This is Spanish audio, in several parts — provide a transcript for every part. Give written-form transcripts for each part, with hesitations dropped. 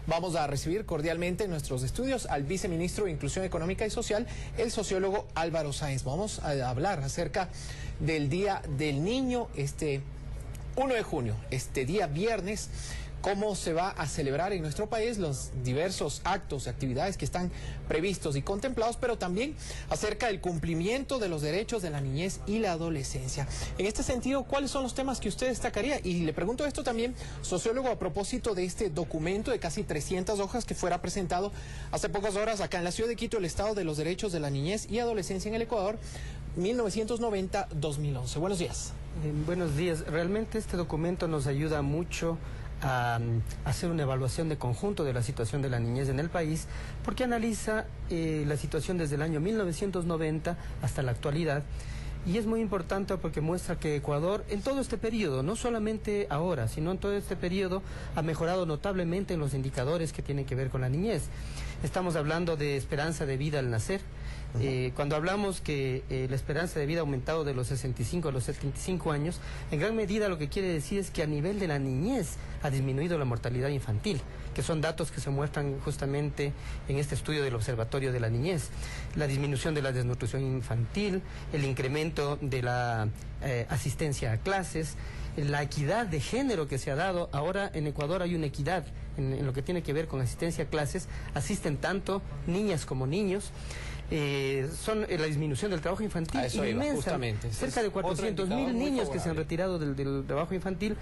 Vamos a recibir cordialmente en nuestros estudios al viceministro de Inclusión Económica y Social, el sociólogo Álvaro Sáenz. Vamos a hablar acerca del Día del Niño, este 1 de junio, este día viernes. Cómo se va a celebrar en nuestro país los diversos actos y actividades que están previstos y contemplados, pero también acerca del cumplimiento de los derechos de la niñez y la adolescencia. En este sentido, ¿cuáles son los temas que usted destacaría? Y le pregunto esto también, sociólogo, a propósito de este documento de casi 300 hojas que fuera presentado hace pocas horas acá en la ciudad de Quito, el Estado de los Derechos de la Niñez y Adolescencia en el Ecuador, 1990-2011. Buenos días. Buenos días. Realmente este documento nos ayuda mucho a hacer una evaluación de conjunto de la situación de la niñez en el país, porque analiza la situación desde el año 1990 hasta la actualidad. Y es muy importante porque muestra que Ecuador en todo este periodo, no solamente ahora, sino en todo este periodo, ha mejorado notablemente en los indicadores que tienen que ver con la niñez. Estamos hablando de esperanza de vida al nacer. Cuando hablamos que la esperanza de vida ha aumentado de los 65 a los 75 años, en gran medida lo que quiere decir es que a nivel de la niñez ha disminuido la mortalidad infantil, que son datos que se muestran justamente en este estudio del Observatorio de la Niñez. La disminución de la desnutrición infantil, el incremento de la asistencia a clases, la equidad de género que se ha dado. Ahora en Ecuador hay una equidad en lo que tiene que ver con asistencia a clases, asisten tanto niñas como niños. Son la disminución del trabajo infantil inmensa, cerca de 400.000 niños que se han retirado del trabajo infantil,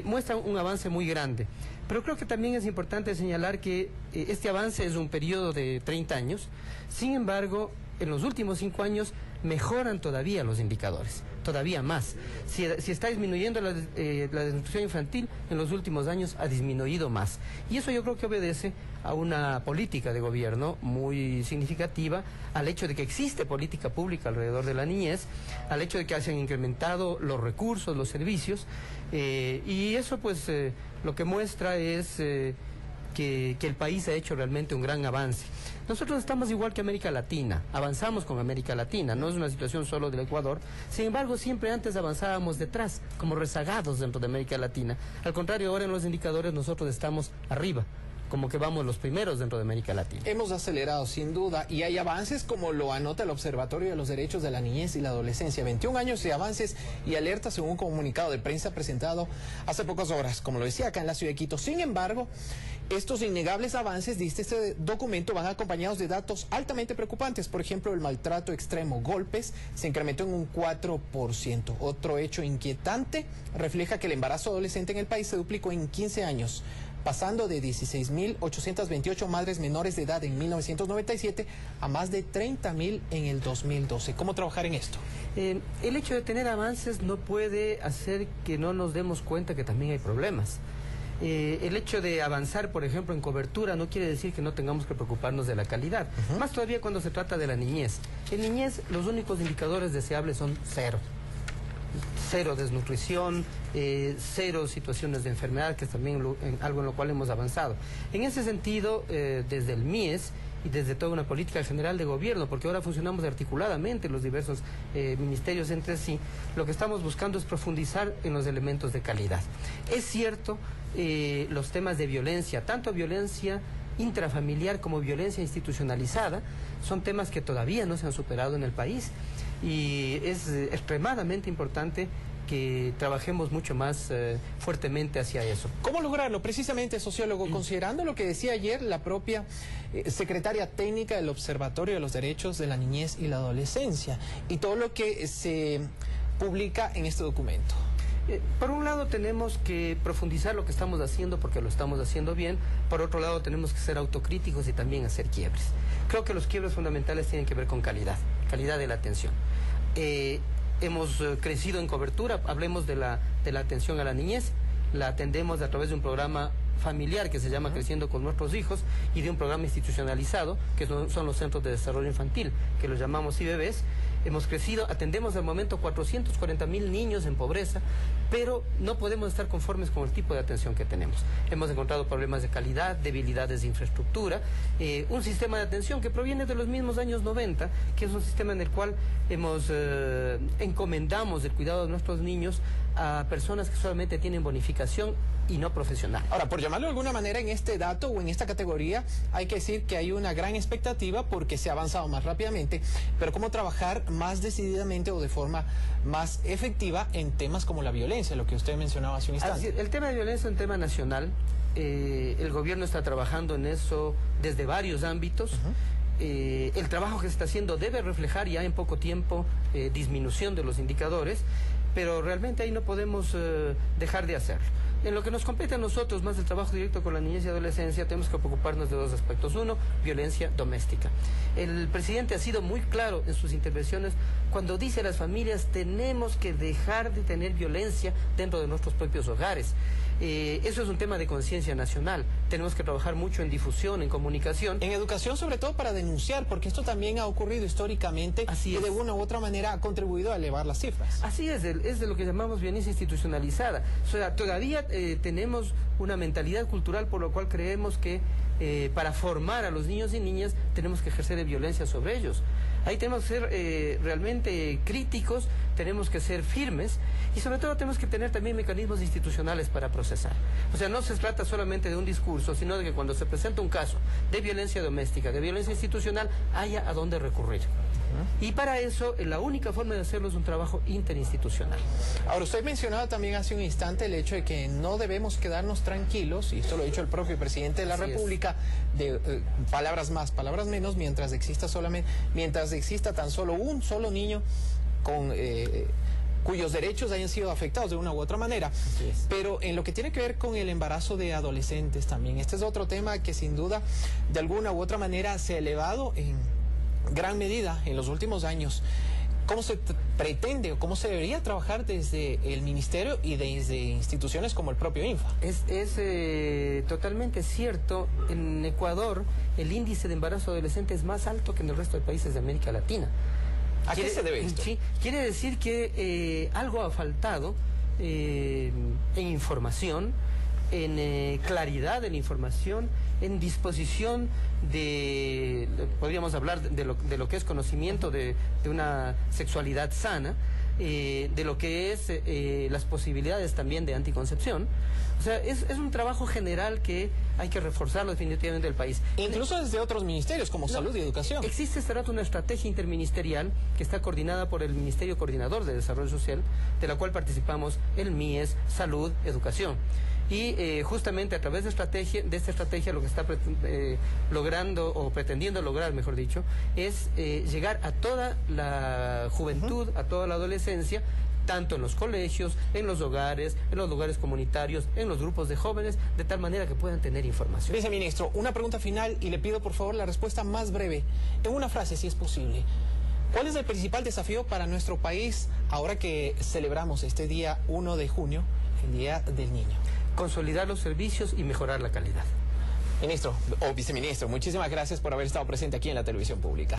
muestran un avance muy grande. Pero creo que también es importante señalar que este avance es un periodo de 30 años, sin embargo, en los últimos 5 años mejoran todavía los indicadores, todavía más. Si está disminuyendo la desnutrición infantil, en los últimos años ha disminuido más. Y eso yo creo que obedece a una política de gobierno muy significativa, al hecho de que existe política pública alrededor de la niñez, al hecho de que se han incrementado los recursos, los servicios, y eso pues lo que muestra es que el país ha hecho realmente un gran avance. Nosotros estamos igual que América Latina, avanzamos con América Latina, no es una situación solo del Ecuador. Sin embargo, siempre antes avanzábamos detrás, como rezagados dentro de América Latina. Al contrario, ahora en los indicadores nosotros estamos arriba, como que vamos los primeros dentro de América Latina. Hemos acelerado sin duda y hay avances como lo anota el Observatorio de los Derechos de la Niñez y la Adolescencia. 21 años de avances y alertas según un comunicado de prensa presentado hace pocas horas, como lo decía acá en la ciudad de Quito. Sin embargo, estos innegables avances, dice este documento, van acompañados de datos altamente preocupantes. Por ejemplo, el maltrato extremo, golpes, se incrementó en un 4%. Otro hecho inquietante refleja que el embarazo adolescente en el país se duplicó en 15 años, pasando de 16.828 madres menores de edad en 1997 a más de 30.000 en el 2012. ¿Cómo trabajar en esto? El hecho de tener avances no puede hacer que no nos demos cuenta que también hay problemas. El hecho de avanzar, por ejemplo, en cobertura no quiere decir que no tengamos que preocuparnos de la calidad. Más todavía cuando se trata de la niñez. En niñez los únicos indicadores deseables son cero. Cero desnutrición, cero situaciones de enfermedad, que es también algo en lo cual hemos avanzado. En ese sentido, desde el MIES y desde toda una política general de gobierno, porque ahora funcionamos articuladamente los diversos ministerios entre sí, lo que estamos buscando es profundizar en los elementos de calidad. Es cierto, los temas de violencia, tanto violencia intrafamiliar como violencia institucionalizada, son temas que todavía no se han superado en el país y es extremadamente importante que trabajemos mucho más fuertemente hacia eso. ¿Cómo lograrlo? Precisamente, sociólogo, considerando lo que decía ayer la propia secretaria técnica del Observatorio de los Derechos de la Niñez y la Adolescencia y todo lo que se publica en este documento. Por un lado tenemos que profundizar lo que estamos haciendo porque lo estamos haciendo bien, por otro lado tenemos que ser autocríticos y también hacer quiebres. Creo que los quiebres fundamentales tienen que ver con calidad de la atención. Hemos crecido en cobertura, hablemos de la atención a la niñez, la atendemos a través de un programa familiar que se llama Creciendo con Nuestros Hijos y de un programa institucionalizado que son los centros de desarrollo infantil, que los llamamos IBBs. Hemos crecido, atendemos al momento 440.000 niños en pobreza, pero no podemos estar conformes con el tipo de atención que tenemos. Hemos encontrado problemas de calidad, debilidades de infraestructura, un sistema de atención que proviene de los mismos años 90, que es un sistema en el cual encomendamos el cuidado de nuestros niños a personas que solamente tienen bonificación y no profesional. Ahora, por llamarlo de alguna manera, en este dato o en esta categoría, hay que decir que hay una gran expectativa porque se ha avanzado más rápidamente, pero cómo trabajar más decididamente o de forma más efectiva en temas como la violencia, lo que usted mencionaba hace un instante. El tema de violencia es un tema nacional. El gobierno está trabajando en eso desde varios ámbitos. El trabajo que se está haciendo debe reflejar ya en poco tiempo disminución de los indicadores, pero realmente ahí no podemos dejar de hacerlo. En lo que nos compete a nosotros, más el trabajo directo con la niñez y adolescencia, tenemos que preocuparnos de dos aspectos. Uno, violencia doméstica. El presidente ha sido muy claro en sus intervenciones cuando dice a las familias: tenemos que dejar de tener violencia dentro de nuestros propios hogares. Eso es un tema de conciencia nacional. Tenemos que trabajar mucho en difusión, en comunicación. En educación, sobre todo para denunciar, porque esto también ha ocurrido históricamente y de una u otra manera ha contribuido a elevar las cifras. Así es de lo que llamamos violencia institucionalizada. O sea, todavía tenemos una mentalidad cultural por lo cual creemos que para formar a los niños y niñas tenemos que ejercer violencia sobre ellos. Ahí tenemos que ser realmente críticos, tenemos que ser firmes y sobre todo tenemos que tener también mecanismos institucionales para procesar. O sea, no se trata solamente de un discurso, sino de que cuando se presenta un caso de violencia doméstica, de violencia institucional, haya a dónde recurrir. Y para eso, la única forma de hacerlo es un trabajo interinstitucional. Ahora, usted mencionaba también hace un instante el hecho de que no debemos quedarnos tranquilos, y esto lo ha dicho el propio presidente de la República, de palabras más, palabras menos, mientras exista tan solo un solo niño con cuyos derechos hayan sido afectados de una u otra manera. Pero en lo que tiene que ver con el embarazo de adolescentes también, este es otro tema que sin duda de alguna u otra manera se ha elevado en gran medida en los últimos años. ¿Cómo se pretende o cómo se debería trabajar desde el Ministerio y desde instituciones como el propio INFA? Es totalmente cierto. En Ecuador el índice de embarazo adolescente es más alto que en el resto de países de América Latina. ¿A qué se debe esto? Sí, quiere decir que algo ha faltado en información, en claridad de la información, en disposición de, podríamos hablar de lo que es conocimiento de una sexualidad sana, de lo que es las posibilidades también de anticoncepción. O sea, es un trabajo general que hay que reforzarlo definitivamente del país. Incluso desde otros ministerios como Salud y Educación. Existe esta rato una estrategia interministerial que está coordinada por el Ministerio Coordinador de Desarrollo Social, de la cual participamos el MIES, Salud, Educación. Y justamente a través de esta estrategia lo que está logrando o pretendiendo lograr, mejor dicho, es llegar a toda la juventud, a toda la adolescencia, tanto en los colegios, en los hogares, en los lugares comunitarios, en los grupos de jóvenes, de tal manera que puedan tener información. Viceministro, una pregunta final y le pido por favor la respuesta más breve, en una frase si es posible. ¿Cuál es el principal desafío para nuestro país ahora que celebramos este día 1 de junio, el Día del Niño? Consolidar los servicios y mejorar la calidad. Ministro o viceministro, muchísimas gracias por haber estado presente aquí en la televisión pública.